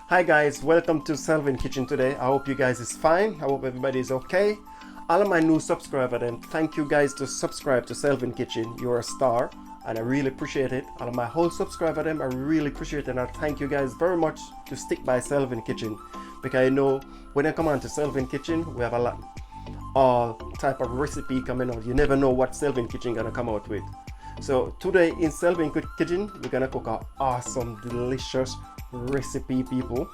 Hi guys, welcome to Selvin Kitchen today. I hope you guys is fine. I hope everybody is okay. All of my new subscribers, and thank you guys to subscribe to Selvin Kitchen. You're a star and I really appreciate it. All of my whole subscribers, I really appreciate it, and I thank you guys very much to stick by Selvin Kitchen, because I know when I come on to Selvin Kitchen we have a lot all type of recipe coming out. You never know what Selvin Kitchen gonna come out with. So today in Selvin Kitchen we're gonna cook an awesome delicious recipe, people.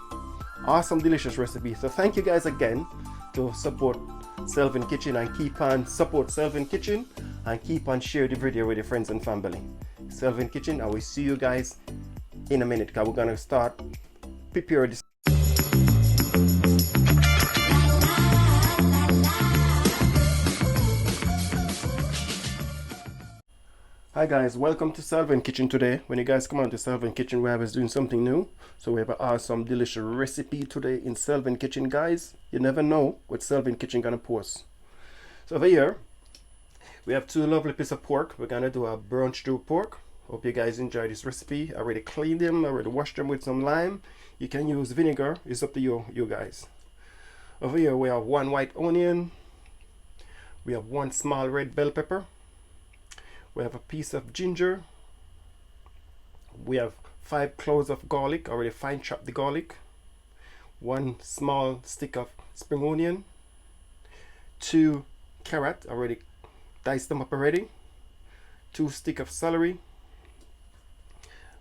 Awesome delicious recipe. So thank you guys again to support Selvin Kitchen, and keep on support Selvin Kitchen, and keep on share the video with your friends and family. Selvin Kitchen, I will see you guys in a minute, because we're gonna start prepare this. Hi guys, welcome to Selvin Kitchen today. When you guys come on to Selvin Kitchen, we are doing something new. So we have an awesome delicious recipe today in Selvin Kitchen, guys. You never know what Selvin Kitchen gonna post. So over here we have two lovely pieces of pork. We're gonna do a brunch stew pork. Hope you guys enjoy this recipe. I already cleaned them, I already washed them with some lime. You can use vinegar, it's up to you guys. Over here we have one white onion, we have one small red bell pepper, we have a piece of ginger, we have 5 cloves of garlic, already fine chopped the garlic, 1 small stick of spring onion, 2 carrot, already diced them up already, 2 sticks of celery.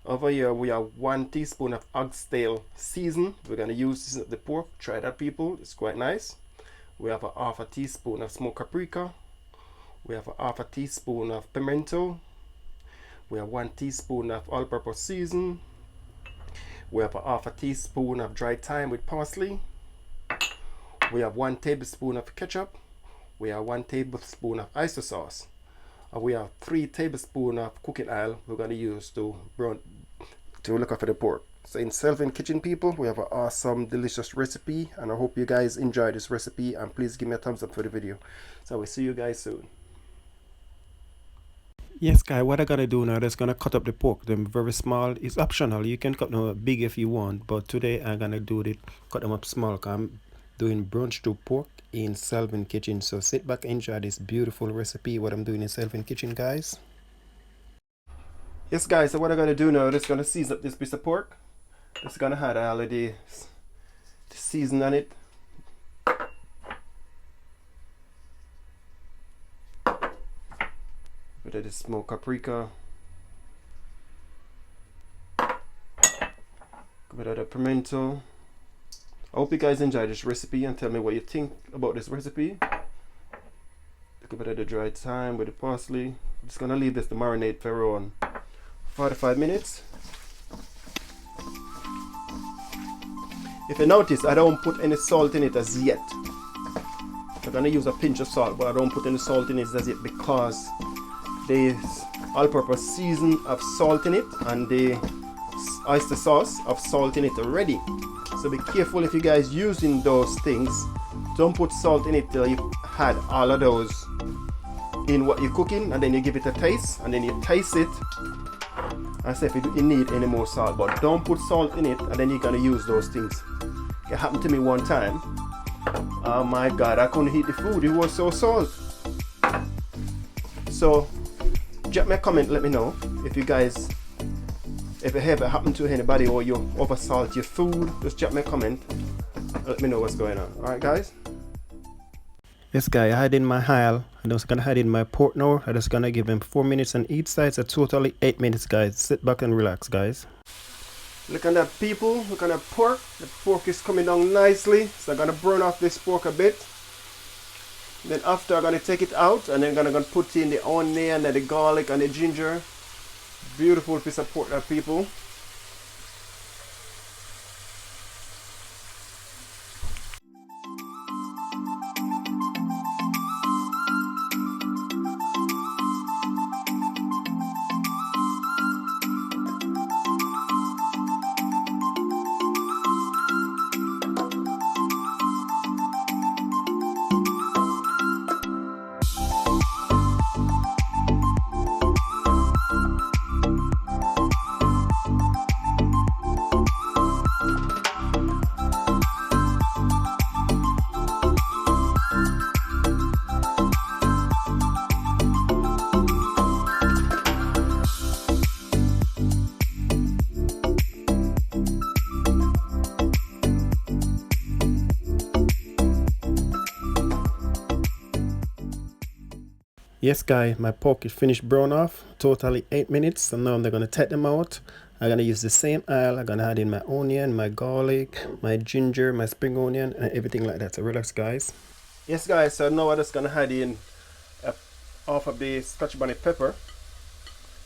Over here we have 1 teaspoon of oxtail season. We're gonna use the pork. Try that, people, it's quite nice. We have a half a teaspoon of smoked paprika. We have a half a teaspoon of pimento. We have 1 teaspoon of all-purpose season. We have a half a teaspoon of dried thyme with parsley. We have 1 tablespoon of ketchup. We have 1 tablespoon of oyster sauce. And we have 3 tablespoons of cooking oil we're going to use to look after the pork. So in Selvin Kitchen, people, we have an awesome delicious recipe, and I hope you guys enjoy this recipe, and please give me a thumbs up for the video. So we'll see you guys soon. Yes guys, what I gotta do now is gonna cut up the pork. Them very small. It's optional, you can cut them big if you want, but today I'm gonna do it, cut them up small, because I'm doing brunch to pork in Selvin Kitchen. So sit back and enjoy this beautiful recipe what I'm doing in Selvin Kitchen, guys. Yes guys, so what I'm gonna do now is gonna season up this piece of pork. Just gonna add all of the season on it. Bit of the smoked paprika, a bit of the pimento. I hope you guys enjoy this recipe and tell me what you think about this recipe. A bit of the dried thyme with the parsley. I'm just gonna leave this to marinate for around 45 minutes. If you notice, I don't put any salt in it as yet. I'm gonna use a pinch of salt, but I don't put any salt in it as yet because the all-purpose season of salt in it and the oyster sauce of salt in it already. So be careful if you guys using those things. Don't put salt in it till you had all of those in what you're cooking, and then you give it a taste, and then you taste it and say if you need any more salt. But don't put salt in it and then you're gonna use those things. It happened to me one time. Oh my god, I couldn't eat the food, it was so salt. So drop me a comment, let me know if you guys, if it ever happened to anybody or you oversalt your food. Just drop me a comment, let me know what's going on. Alright guys. Yes guys, I had in my oil. I'm just gonna add in my pork now. I'm just gonna give them 4 minutes on each side, so totally 8 minutes, guys. Sit back and relax, guys. Look at that, people, look at that pork. The pork is coming down nicely, so I'm gonna burn off this pork a bit. Then after I'm gonna take it out, and then I'm gonna put in the onion and the garlic and the ginger. Beautiful piece of pork, that, people. Yes guys, my pork is finished brown off, totally 8 minutes. So now I'm going to take them out. I'm going to use the same oil. I'm going to add in my onion, my garlic, my ginger, my spring onion, and everything like that. So relax guys. Yes guys, so now I'm just going to add in half of the scotch bonnet pepper.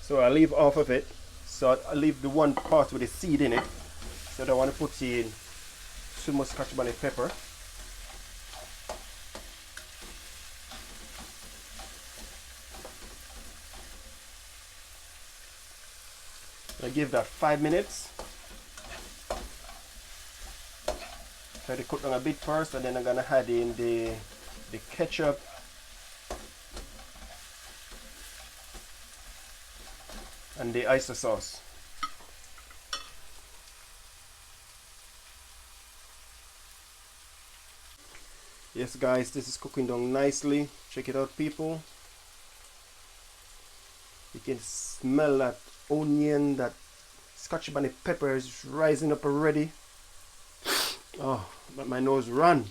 So I leave half of it. So I leave the one part with the seed in it. So I don't want to put in too much scotch bonnet pepper. I give that 5 minutes. Try to cook down a bit first, and then I'm gonna add in the ketchup, and the oyster sauce. Yes guys, this is cooking down nicely. Check it out people. You can smell that onion, that scotch bonnet pepper is rising up already. Oh, but my nose run.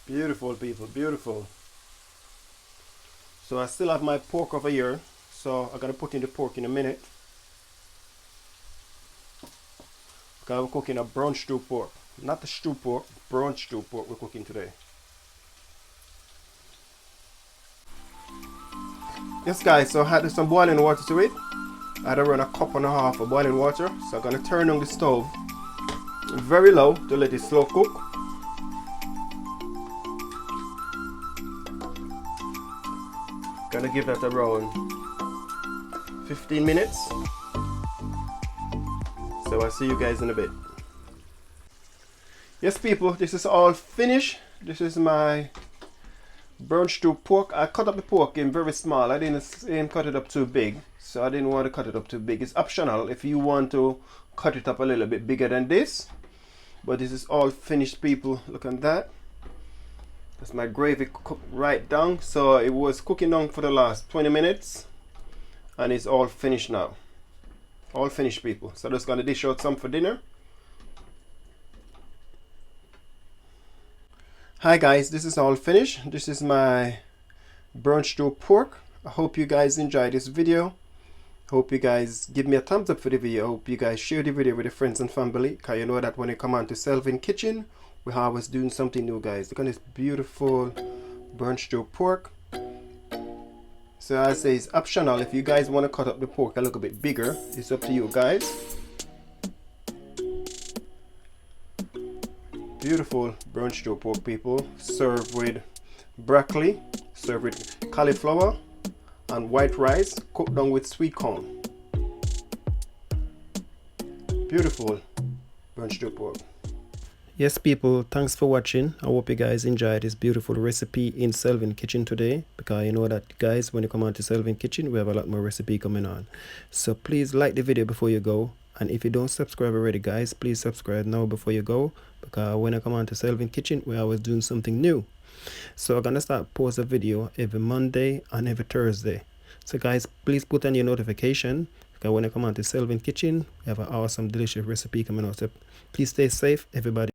Beautiful people, beautiful. So I still have my pork over here, so I'm gonna put in the pork in a minute. Because we're cooking a brown stew pork, not the stew pork, brown stew pork we're cooking today. Yes guys, so I added some boiling water to it. I had around 1.5 cups of boiling water. So I'm going to turn on the stove very low to let it slow cook. Gonna give that around 15 minutes. So I'll see you guys in a bit. Yes people, this is all finished. This is my brown stew pork. I cut up the pork in very small. I didn't cut it up too big, so I didn't want to cut it up too big. It's optional if you want to cut it up a little bit bigger than this, but this is all finished people. Look at that. That's my gravy cooked right down. So it was cooking down for the last 20 minutes and it's all finished now. All finished people. So just gonna dish out some for dinner. Hi guys, this is all finished. This is my brown stew pork. I hope you guys enjoyed this video. Hope you guys give me a thumbs up for the video. Hope you guys share the video with your friends and family, because you know that when you come on to Selvin Kitchen, we're always doing something new guys. Look at this beautiful brown stew pork. So I say it's optional. If you guys want to cut up the pork a little bit bigger, it's up to you guys. Beautiful brown stew pork people. Served with broccoli, served with cauliflower and white rice, cooked down with sweet corn. Beautiful brown stew pork. Yes people, thanks for watching. I hope you guys enjoyed this beautiful recipe in Selvin Kitchen today, because you know that guys, when you come on to Selvin Kitchen, we have a lot more recipe coming on. So please like the video before you go, and if you don't subscribe already guys, please subscribe now before you go, because when I come on to Selvin Kitchen, we're always doing something new. So I'm gonna start post a video every Monday and every Thursday. So guys, please put on your notification, because when I come on to Selvin Kitchen, we have an awesome delicious recipe coming out. So please stay safe everybody.